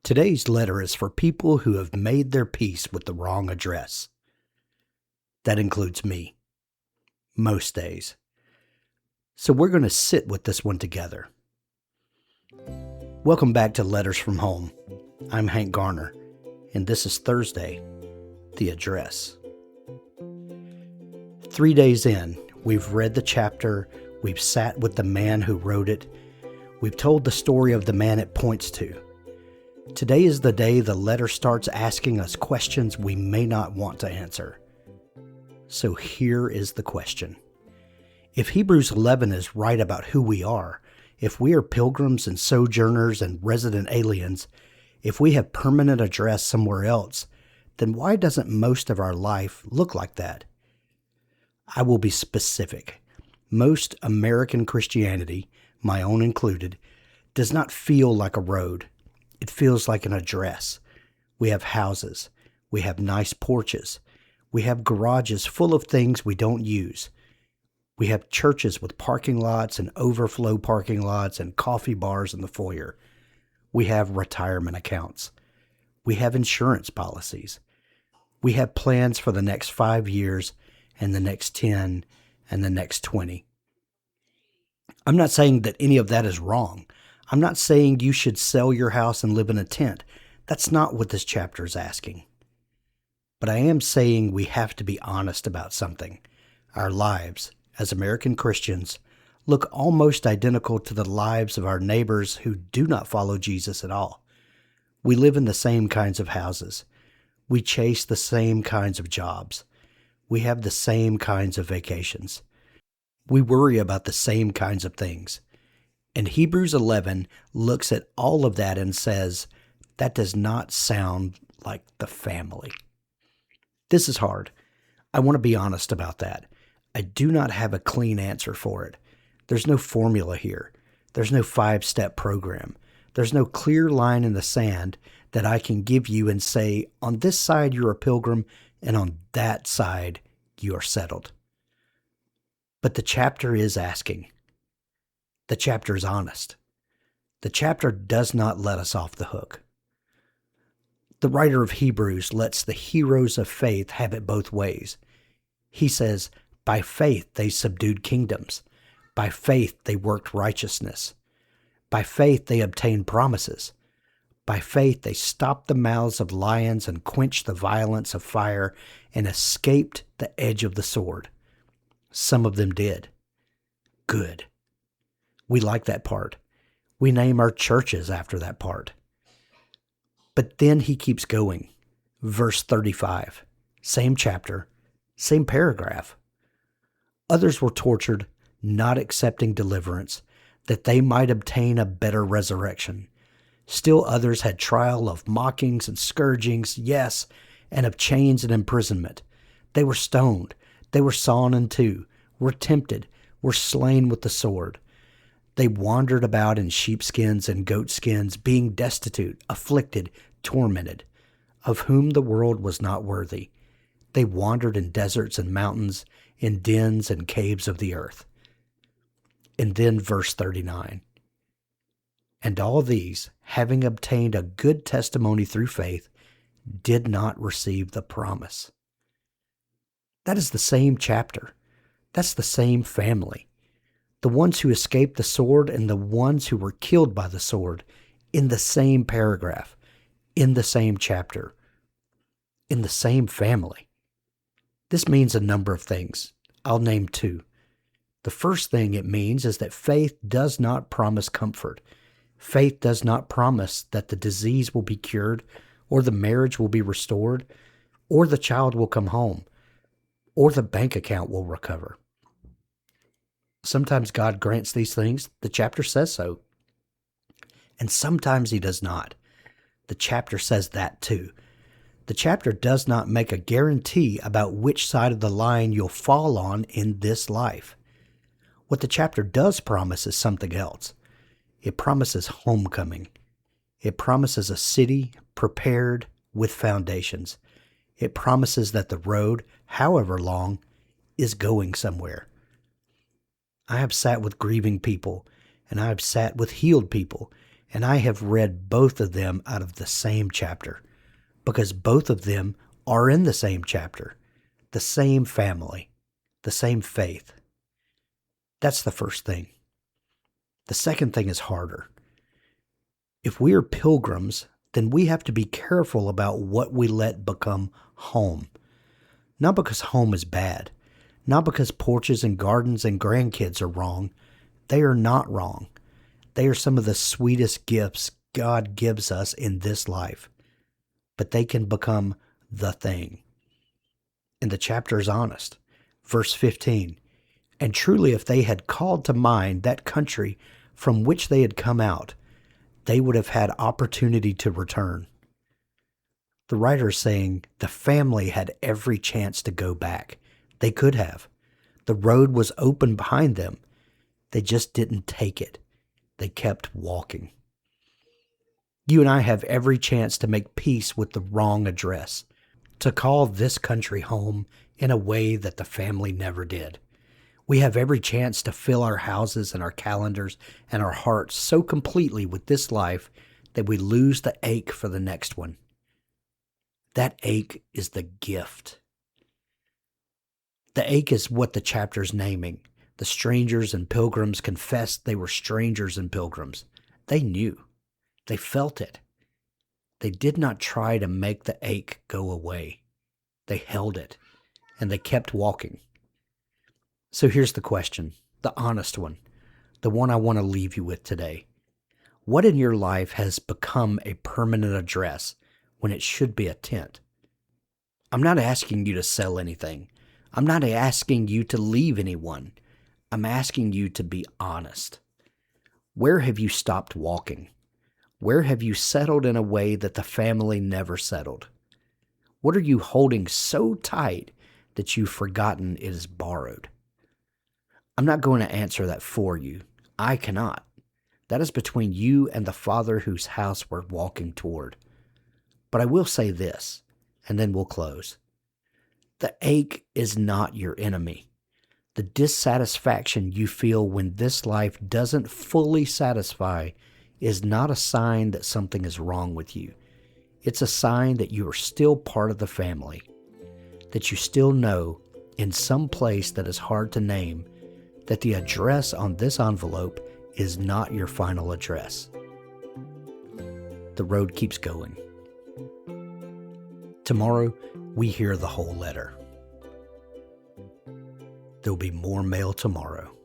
Today's letter is for people who have made their peace with the wrong address. That includes me, most days. So we're going to sit with this one together. Welcome back to Letters from Home. I'm Hank Garner, and this is Thursday, The Address. 3 days in, we've read the chapter, we've sat with the man who wrote it, we've told the story of the man it points to. Today is the day the letter starts asking us questions we may not want to answer. So here is the question. If Hebrews 11 is right about who we are, if we are pilgrims and sojourners and resident aliens, if we have permanent address somewhere else, then why doesn't most of our life look like that? I will be specific. Most American Christianity, my own included, does not feel like a road. It feels like an address. We have houses. We have nice porches. We have garages full of things we don't use. We have churches with parking lots and overflow parking lots and coffee bars in the foyer. We have retirement accounts. We have insurance policies. We have plans for the next 5 years and the next 10 and the next 20. I'm not saying that any of that is wrong. I'm not saying you should sell your house and live in a tent. That's not what this chapter is asking. But I am saying we have to be honest about something. Our lives, as American Christians, look almost identical to the lives of our neighbors who do not follow Jesus at all. We live in the same kinds of houses. We chase the same kinds of jobs. We have the same kinds of vacations. We worry about the same kinds of things. And Hebrews 11 looks at all of that and says, that does not sound like the family. This is hard. I want to be honest about that. I do not have a clean answer for it. There's no formula here. There's no 5-step program. There's no clear line in the sand that I can give you and say, on this side you're a pilgrim, and on that side you are settled. But the chapter is asking. The chapter is honest. The chapter does not let us off the hook. The writer of Hebrews lets the heroes of faith have it both ways. He says, by faith they subdued kingdoms. By faith they worked righteousness. By faith they obtained promises. By faith they stopped the mouths of lions and quenched the violence of fire and escaped the edge of the sword. Some of them did. Good. We like that part. We name our churches after that part. But then he keeps going. Verse 35. Same chapter, same paragraph. Others were tortured, not accepting deliverance, that they might obtain a better resurrection. Still others had trial of mockings and scourgings, yes, and of chains and imprisonment. They were stoned, they were sawn in two, were tempted, were slain with the sword. They wandered about in sheepskins and goatskins, being destitute, afflicted, tormented, of whom the world was not worthy. They wandered in deserts and mountains, in dens and caves of the earth. And then verse 39. And all these, having obtained a good testimony through faith, did not receive the promise. That is the same chapter. That's the same family. The ones who escaped the sword and the ones who were killed by the sword, in the same paragraph, in the same chapter, in the same family. This means a number of things. I'll name 2. The first thing it means is that faith does not promise comfort. Faith does not promise that the disease will be cured, or the marriage will be restored, or the child will come home, or the bank account will recover. Sometimes God grants these things. The chapter says so. And sometimes he does not. The chapter says that too. The chapter does not make a guarantee about which side of the line you'll fall on in this life. What the chapter does promise is something else. It promises homecoming. It promises a city prepared with foundations. It promises that the road, however long, is going somewhere. I have sat with grieving people, and I have sat with healed people, and I have read both of them out of the same chapter because both of them are in the same chapter, the same family, the same faith. That's the first thing. The second thing is harder. If we are pilgrims, then we have to be careful about what we let become home. Not because home is bad, not because porches and gardens and grandkids are wrong. They are not wrong. They are some of the sweetest gifts God gives us in this life. But they can become the thing. And the chapter is honest. Verse 15, and truly if they had called to mind that country from which they had come out, they would have had opportunity to return. The writer is saying the family had every chance to go back. They could have. The road was open behind them. They just didn't take it. They kept walking. You and I have every chance to make peace with the wrong address, to call this country home in a way that the family never did. We have every chance to fill our houses and our calendars and our hearts so completely with this life that we lose the ache for the next one. That ache is the gift. The ache is what the chapter's naming. The strangers and pilgrims confessed they were strangers and pilgrims. They knew. They felt it. They did not try to make the ache go away. They held it, and they kept walking. So here's the question, the honest one, the one I want to leave you with today. What in your life has become a permanent address when it should be a tent? I'm not asking you to sell anything. I'm not asking you to leave anyone. I'm asking you to be honest. Where have you stopped walking? Where have you settled in a way that the family never settled? What are you holding so tight that you've forgotten it is borrowed? I'm not going to answer that for you. I cannot. That is between you and the Father whose house we're walking toward. But I will say this, and then we'll close. The ache is not your enemy. The dissatisfaction you feel when this life doesn't fully satisfy is not a sign that something is wrong with you. It's a sign that you are still part of the family, that you still know in some place that is hard to name that the address on this envelope is not your final address. The road keeps going. Tomorrow, we hear the whole letter. There'll be more mail tomorrow.